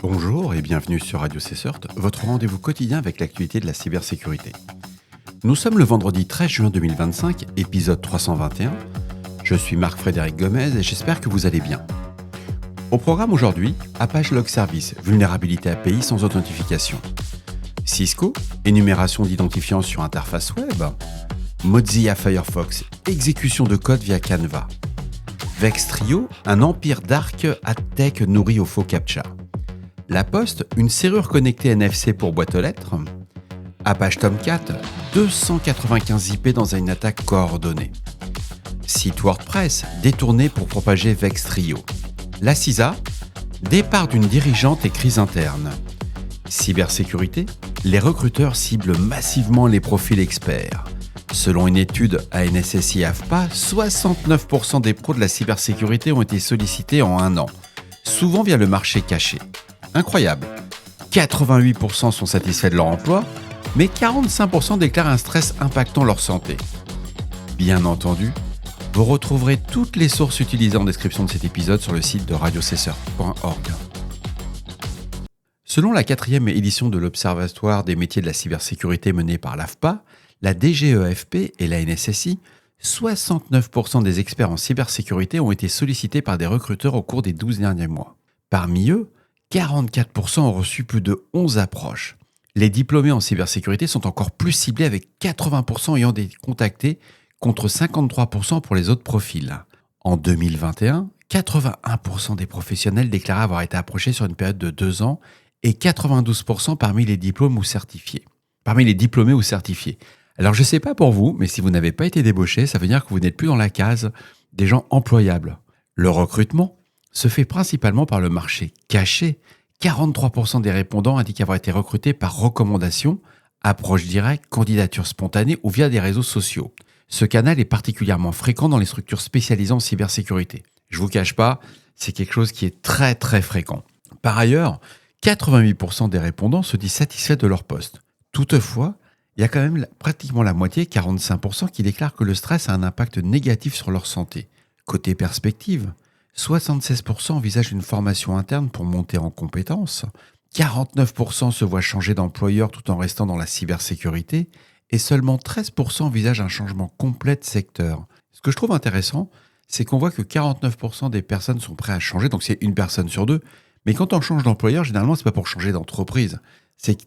Bonjour et bienvenue sur Radio CSERT, votre rendez-vous quotidien avec l'actualité de la cybersécurité. Nous sommes le vendredi 13 juin 2025, épisode 321. Je suis Marc-Frédéric Gomez et j'espère que vous allez bien. Au programme aujourd'hui, Apache Log Service, vulnérabilité API sans authentification. Cisco, énumération d'identifiants sur interface web. Mozilla Firefox, exécution de code via Canva. Vextrio, un empire dark à tech nourri au faux captcha. La Poste, une serrure connectée NFC pour boîte aux lettres. Apache Tomcat, 295 IP dans une attaque coordonnée. Site WordPress, détourné pour propager Vextrio. La CISA, départ d'une dirigeante et crise interne. Cybersécurité, les recruteurs ciblent massivement les profils experts. Selon une étude ANSSI-AFPA, 69% des pros de la cybersécurité ont été sollicités en un an, souvent via le marché caché. Incroyable. 88% sont satisfaits de leur emploi, mais 45% déclarent un stress impactant leur santé. Bien entendu, vous retrouverez toutes les sources utilisées en description de cet épisode sur le site de radiocesseur.org. Selon la 4e édition de l'Observatoire des métiers de la cybersécurité menée par l'AFPA, la DGEFP et la NSSI, 69% des experts en cybersécurité ont été sollicités par des recruteurs au cours des 12 derniers mois. Parmi eux, 44% ont reçu plus de 11 approches. Les diplômés en cybersécurité sont encore plus ciblés avec 80% ayant été contactés contre 53% pour les autres profils. En 2021, 81% des professionnels déclaraient avoir été approchés sur une période de 2 ans et 92% parmi les diplômés ou certifiés. Alors je ne sais pas pour vous, mais si vous n'avez pas été débauché, ça veut dire que vous n'êtes plus dans la case des gens employables. Le recrutement se fait principalement par le marché caché. 43% des répondants indiquent avoir été recrutés par recommandation, approche directe, candidature spontanée ou via des réseaux sociaux. Ce canal est particulièrement fréquent dans les structures spécialisées en cybersécurité. Je ne vous cache pas, c'est quelque chose qui est très très fréquent. Par ailleurs, 88% des répondants se disent satisfaits de leur poste. Toutefois, il y a quand même pratiquement la moitié, 45%, qui déclarent que le stress a un impact négatif sur leur santé. Côté perspective, 76% envisagent une formation interne pour monter en compétences, 49% se voient changer d'employeur tout en restant dans la cybersécurité et seulement 13% envisagent un changement complet de secteur. Ce que je trouve intéressant, c'est qu'on voit que 49% des personnes sont prêtes à changer, donc c'est une personne sur deux. Mais quand on change d'employeur, généralement, c'est pas pour changer d'entreprise.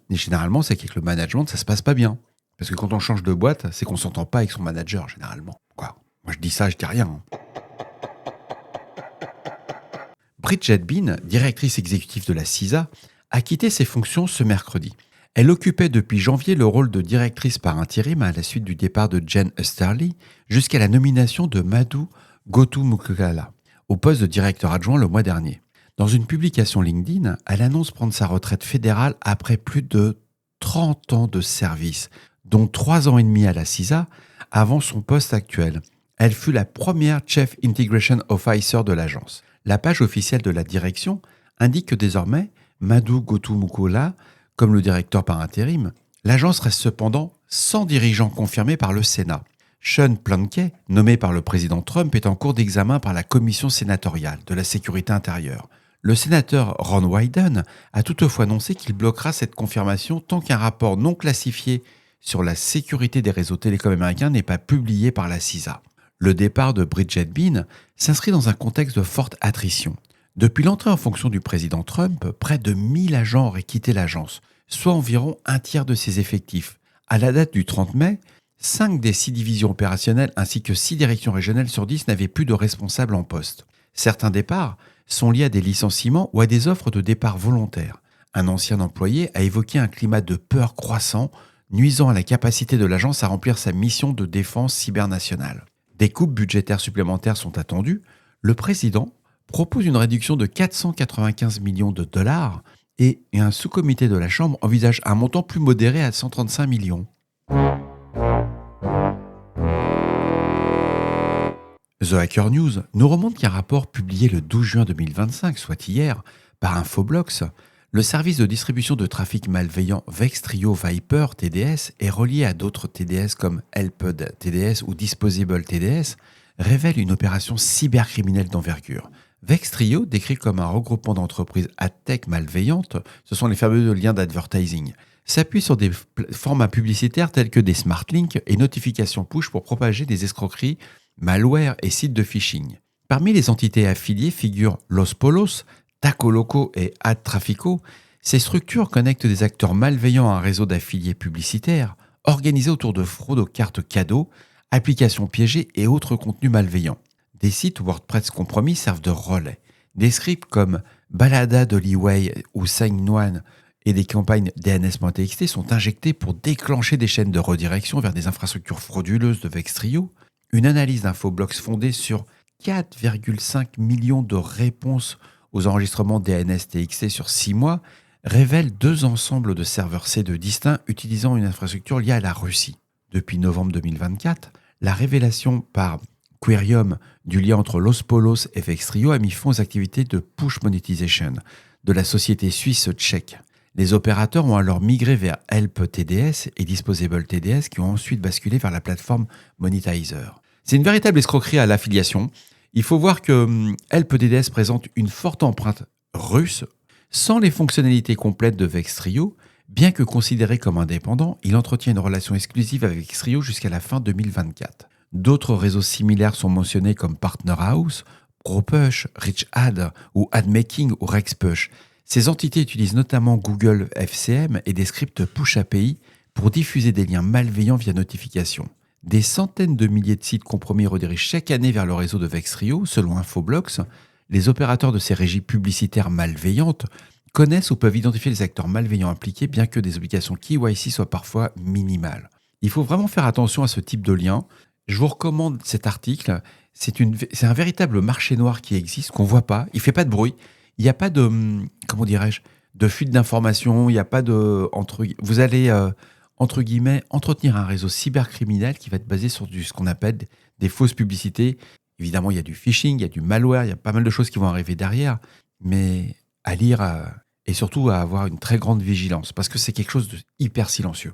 Généralement, c'est qu'avec le management, ça se passe pas bien. Parce que quand on change de boîte, c'est qu'on s'entend pas avec son manager, généralement. Quoi. Moi, je dis ça, je dis rien. Bridget Bean, directrice exécutive de la CISA, a quitté ses fonctions ce mercredi. Elle occupait depuis janvier le rôle de directrice par intérim à la suite du départ de Jen Easterly jusqu'à la nomination de Madhu Gottumukala au poste de directeur adjoint le mois dernier. Dans une publication LinkedIn, elle annonce prendre sa retraite fédérale après plus de 30 ans de service, dont 3 ans et demi à la CISA avant son poste actuel. Elle fut la première Chief Integration Officer de l'agence. La page officielle de la direction indique que désormais, Madhu Gottumukala, comme le directeur par intérim, l'agence reste cependant sans dirigeant confirmé par le Sénat. Sean Plunke, nommé par le président Trump, est en cours d'examen par la commission sénatoriale de la sécurité intérieure. Le sénateur Ron Wyden a toutefois annoncé qu'il bloquera cette confirmation tant qu'un rapport non classifié sur la sécurité des réseaux télécoms américains n'est pas publié par la CISA. Le départ de Bridget Bean s'inscrit dans un contexte de forte attrition. Depuis l'entrée en fonction du président Trump, près de 1000 agents auraient quitté l'agence, soit environ un tiers de ses effectifs. À la date du 30 mai, 5 des 6 divisions opérationnelles ainsi que 6 directions régionales sur 10 n'avaient plus de responsables en poste. Certains départs sont liés à des licenciements ou à des offres de départ volontaires. Un ancien employé a évoqué un climat de peur croissant, nuisant à la capacité de l'agence à remplir sa mission de défense cybernationale. Des coupes budgétaires supplémentaires sont attendues. Le président propose une réduction de 495 millions de dollars et un sous-comité de la Chambre envisage un montant plus modéré à 135 millions. The Hacker News nous remonte qu'un rapport publié le 12 juin 2025, soit hier, par Infoblox, le service de distribution de trafic malveillant Vextrio Viper TDS est relié à d'autres TDS comme Helped TDS ou Disposable TDS, révèle une opération cybercriminelle d'envergure, Vextrio, décrit comme un regroupement d'entreprises ad-tech malveillantes, ce sont les fameux liens d'advertising, s'appuie sur des formats publicitaires tels que des smart links et notifications push pour propager des escroqueries, malware et sites de phishing. Parmi les entités affiliées figurent Los Polos, Taco Loco et Ad Trafico. Ces structures connectent des acteurs malveillants à un réseau d'affiliés publicitaires organisé autour de fraudes aux cartes cadeaux, applications piégées et autres contenus malveillants. Des sites WordPress compromis servent de relais. Des scripts comme Balada de Leeway ou Sign1 et des campagnes DNS.txt sont injectés pour déclencher des chaînes de redirection vers des infrastructures frauduleuses de Vextrio. Une analyse d'Infoblox fondée sur 4,5 millions de réponses aux enregistrements DNS.txt sur 6 mois révèle 2 ensembles de serveurs C2 distincts utilisant une infrastructure liée à la Russie. Depuis novembre 2024, la révélation par Querium du lien entre Los Polos et Vextrio a mis fin aux activités de push monetization de la société suisse tchèque. Les opérateurs ont alors migré vers Help TDS et Disposable TDS qui ont ensuite basculé vers la plateforme Monetizer. C'est une véritable escroquerie à l'affiliation. Il faut voir que Help TDS présente une forte empreinte russe sans les fonctionnalités complètes de Vextrio. Bien que considéré comme indépendant, il entretient une relation exclusive avec Vextrio jusqu'à la fin 2024. D'autres réseaux similaires sont mentionnés comme Partner House, ProPush, RichAd ou AdMaking ou RexPush. Ces entités utilisent notamment Google FCM et des scripts Push API pour diffuser des liens malveillants via notification. Des centaines de milliers de sites compromis redirigent chaque année vers le réseau de Vextrio. Selon Infoblox, les opérateurs de ces régies publicitaires malveillantes connaissent ou peuvent identifier les acteurs malveillants impliqués, bien que des obligations KYC soient parfois minimales. Il faut vraiment faire attention à ce type de lien. Je vous recommande cet article. C'est un véritable marché noir qui existe, qu'on ne voit pas. Il ne fait pas de bruit. Il n'y a pas de, de fuite d'informations. Il n'y a pas de... vous allez, entre guillemets, entretenir un réseau cybercriminel qui va être basé sur ce qu'on appelle des fausses publicités. Évidemment, il y a du phishing, il y a du malware, il y a pas mal de choses qui vont arriver derrière. Mais à lire et surtout à avoir une très grande vigilance parce que c'est quelque chose de hyper silencieux.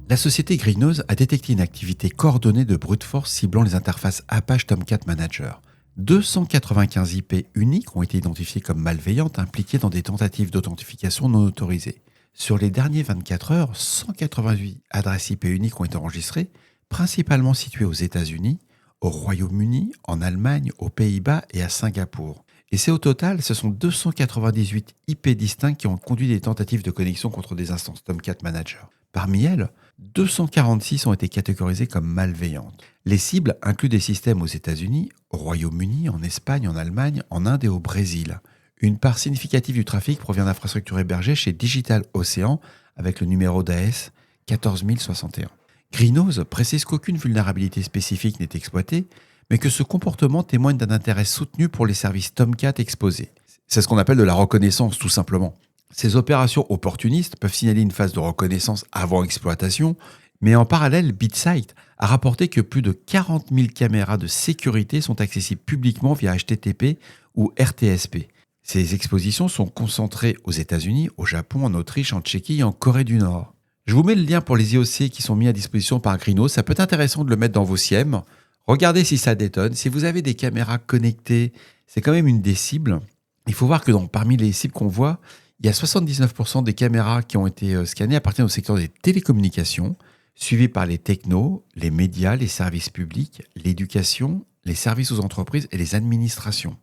La société Greenose a détecté une activité coordonnée de brute force ciblant les interfaces Apache Tomcat Manager. 295 IP uniques ont été identifiées comme malveillantes impliquées dans des tentatives d'authentification non autorisées. Sur les derniers 24 heures, 188 adresses IP uniques ont été enregistrées, principalement situées aux États-Unis, au Royaume-Uni, en Allemagne, aux Pays-Bas et à Singapour. Et c'est au total, ce sont 298 IP distincts qui ont conduit des tentatives de connexion contre des instances Tomcat Manager. Parmi elles, 246 ont été catégorisées comme malveillantes. Les cibles incluent des systèmes aux États-Unis, au Royaume-Uni, en Espagne, en Allemagne, en Inde et au Brésil. Une part significative du trafic provient d'infrastructures hébergées chez Digital Ocean avec le numéro d'AS 14061. Greenose précise qu'aucune vulnérabilité spécifique n'est exploitée, mais que ce comportement témoigne d'un intérêt soutenu pour les services Tomcat exposés. C'est ce qu'on appelle de la reconnaissance, tout simplement. Ces opérations opportunistes peuvent signaler une phase de reconnaissance avant exploitation, mais en parallèle, BitSight a rapporté que plus de 40 000 caméras de sécurité sont accessibles publiquement via HTTP ou RTSP. Ces expositions sont concentrées aux États-Unis, au Japon, en Autriche, en Tchéquie et en Corée du Nord. Je vous mets le lien pour les IOC qui sont mis à disposition par Greenose. Ça peut être intéressant de le mettre dans vos SIEM. Regardez si ça détonne. Si vous avez des caméras connectées, c'est quand même une des cibles. Il faut voir que parmi les cibles qu'on voit, il y a 79% des caméras qui ont été scannées appartiennent au secteur des télécommunications, suivi par les technos, les médias, les services publics, l'éducation, les services aux entreprises et les administrations.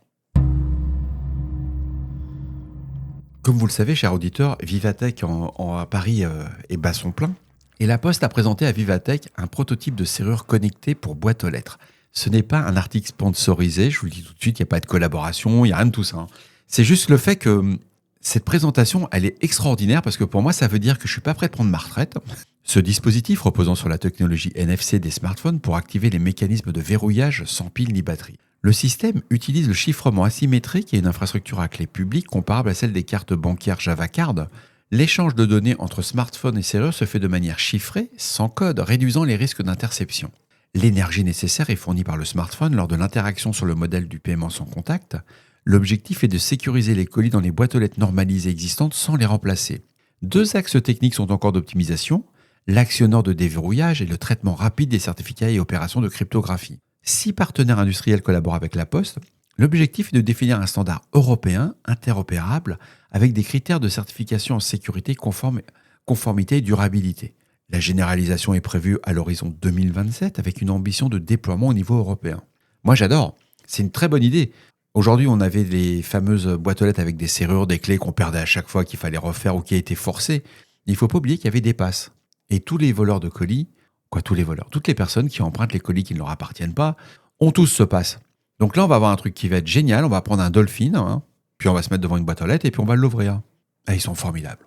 Comme vous le savez, chers auditeurs, Vivatech à Paris bat son plein. Et la Poste a présenté à Vivatech un prototype de serrure connectée pour boîte aux lettres. Ce n'est pas un article sponsorisé, je vous le dis tout de suite, il n'y a pas de collaboration, il n'y a rien de tout ça. C'est juste le fait que cette présentation, elle est extraordinaire parce que pour moi, ça veut dire que je ne suis pas prêt de prendre ma retraite. Ce dispositif reposant sur la technologie NFC des smartphones pour activer les mécanismes de verrouillage sans pile ni batterie. Le système utilise le chiffrement asymétrique et une infrastructure à clé publique comparable à celle des cartes bancaires Java Card. L'échange de données entre smartphones et serrures se fait de manière chiffrée, sans code, réduisant les risques d'interception. L'énergie nécessaire est fournie par le smartphone lors de l'interaction sur le modèle du paiement sans contact. L'objectif est de sécuriser les colis dans les boîtes aux lettres normalisées existantes sans les remplacer. 2 axes techniques sont encore d'optimisation, l'actionneur de déverrouillage et le traitement rapide des certificats et opérations de cryptographie. 6 partenaires industriels collaborent avec La Poste. L'objectif est de définir un standard européen interopérable avec des critères de certification en sécurité, conformité et durabilité. La généralisation est prévue à l'horizon 2027 avec une ambition de déploiement au niveau européen. Moi j'adore, c'est une très bonne idée. Aujourd'hui on avait les fameuses boîtes aux lettres avec des serrures, des clés qu'on perdait à chaque fois, qu'il fallait refaire ou qui étaient forcées. Il ne faut pas oublier qu'il y avait des passes. Et tous les voleurs de colis, toutes les personnes qui empruntent les colis qui ne leur appartiennent pas, ont tous ce passe. Donc là on va avoir un truc qui va être génial, on va prendre un Dolphin, puis on va se mettre devant une boîte aux lettres et puis on va l'ouvrir. Et ils sont formidables.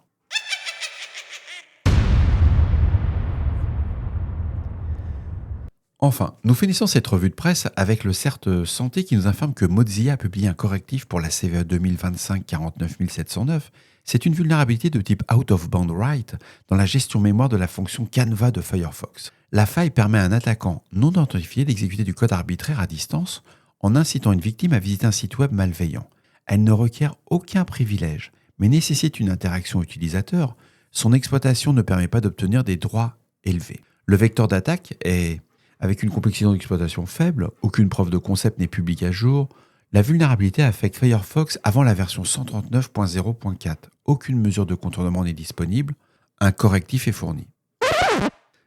Enfin, nous finissons cette revue de presse avec le CERT Santé qui nous informe que Mozilla a publié un correctif pour la CVE 2025-49709. C'est une vulnérabilité de type out of bound write dans la gestion mémoire de la fonction Canva de Firefox. La faille permet à un attaquant non identifié d'exécuter du code arbitraire à distance en incitant une victime à visiter un site web malveillant. Elle ne requiert aucun privilège, mais nécessite une interaction utilisateur. Son exploitation ne permet pas d'obtenir des droits élevés. Le vecteur d'attaque est... Avec une complexité d'exploitation faible, aucune preuve de concept n'est publique à jour, la vulnérabilité affecte Firefox avant la version 139.0.4. Aucune mesure de contournement n'est disponible, un correctif est fourni.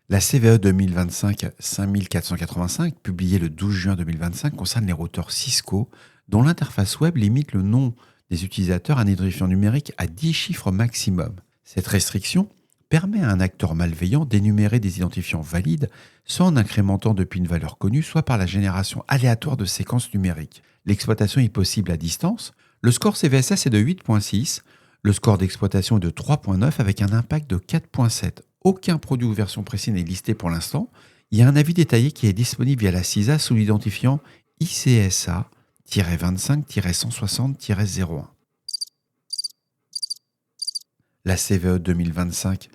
La CVE 2025-5485, publiée le 12 juin 2025, concerne les routeurs Cisco, dont l'interface web limite le nom des utilisateurs à un identifiant numérique à 10 chiffres maximum. Cette restriction permet à un acteur malveillant d'énumérer des identifiants valides, soit en incrémentant depuis une valeur connue, soit par la génération aléatoire de séquences numériques. L'exploitation est possible à distance. Le score CVSS est de 8.6, le score d'exploitation est de 3.9 avec un impact de 4.7. Aucun produit ou version précise n'est listé pour l'instant. Il y a un avis détaillé qui est disponible via la CISA sous l'identifiant ICSA-25-160-01. La CVE 2025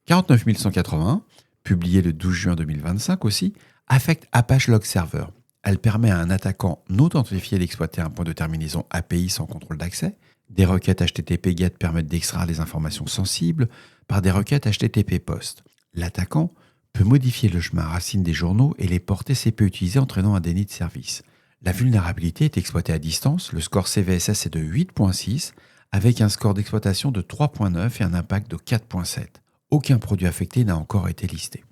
49181, publiée le 12 juin 2025 aussi, affecte Apache Log Server. Elle permet à un attaquant non identifié d'exploiter un point de terminaison API sans contrôle d'accès. Des requêtes HTTP GET permettent d'extraire des informations sensibles par des requêtes HTTP POST. L'attaquant peut modifier le chemin racine des journaux et les portées CP utilisées entraînant un déni de service. La vulnérabilité est exploitée à distance, le score CVSS est de 8.6, avec un score d'exploitation de 3.9 et un impact de 4.7. Aucun produit affecté n'a encore été listé.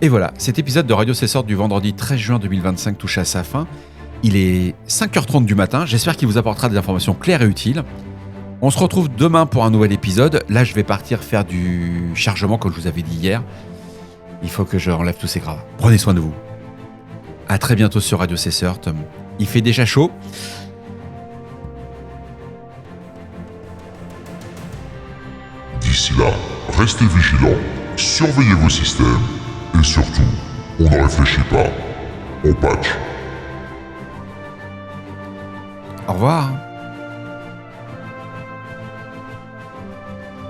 Et voilà, cet épisode de Radio Cessord du vendredi 13 juin 2025 touche à sa fin. Il est 5h30 du matin, j'espère qu'il vous apportera des informations claires et utiles. On se retrouve demain pour un nouvel épisode. Là, je vais partir faire du chargement, comme je vous avais dit hier. Il faut que je enlève tous ces gravats. Prenez soin de vous. À très bientôt sur Radio Cessord. Il fait déjà chaud. D'ici là, restez vigilants, surveillez vos systèmes et surtout, on ne réfléchit pas, on patch. Au revoir.